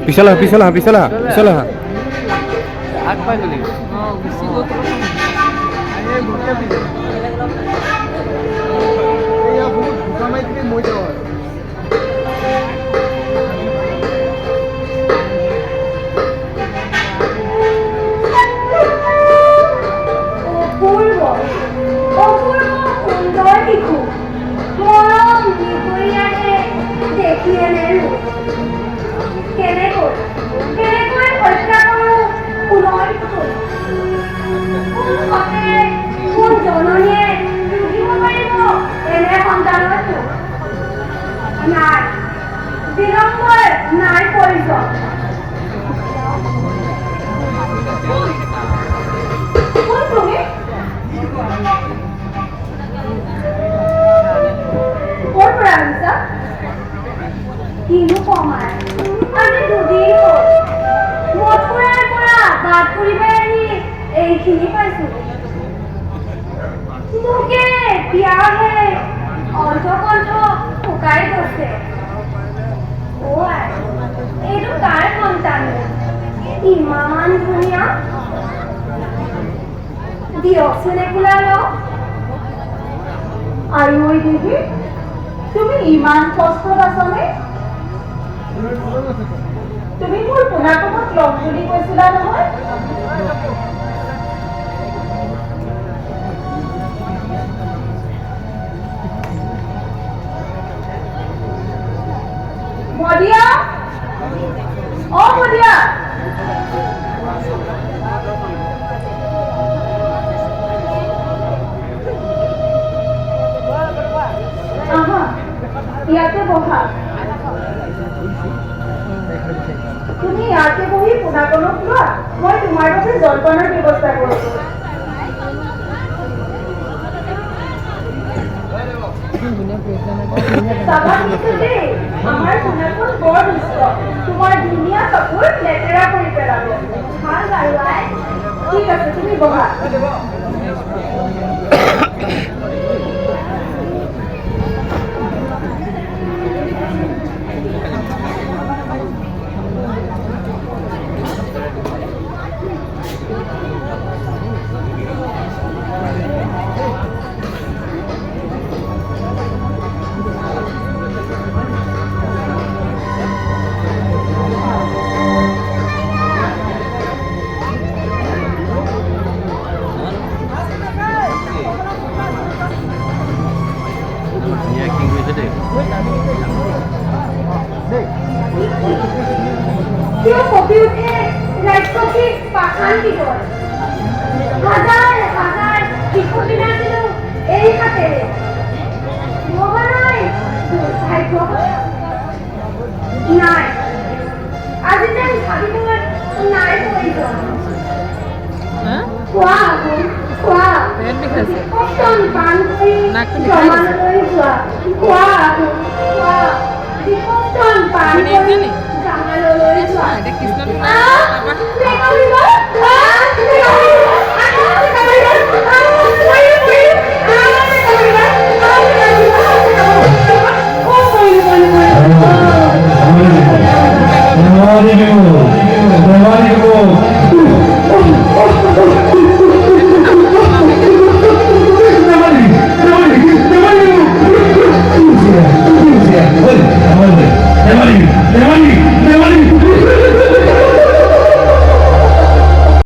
পিছলা পিছলা পিছলা পিছলা আগ পাই গলি বেশি গত আরে ঘুরতে দিলে এই আপনি ঘুমাই দিলে মই যাও ইমান ধুনীয়া দিয়কচোন এগুলাৰ আৰু ঐ দেৱী তুমি ইমান কষ্টত আছনে তুমি মোৰ পোনাকমত লগ বুলি কৈছিলা নহয় মদিয়া অ মদিয়া ইয়াতে বহা তুমি ইয়াতে বহি পোনাকণক লোৱা মই তোমাৰ বাবে জলপানৰ ব্যৱস্থা কৰিছো চাবা কিন্তু দেই আমাৰ পোনাকণ বৰ দুষ্ট তোমাৰ ধুনীয়া কাপোৰ লেতেৰা কৰি পেলাব ভাল বাৰু আই ঠিক আছে তুমি বহা Yo kopi uঠে ৰাজকোটি পাখান দিবৰ হাজাৰ হাজাৰ শিশুটি নাছিলো এই হাতেৰে মহানাই ভাগ্য নাই আজি যেন ভাবিবলৈ নাই প্ৰয়োজন খোৱা খোৱা কষ্টন পান কৰি জমানলৈ যোৱা খোৱা খোৱা কষ্টন পান কৰি জামাললৈ যোৱা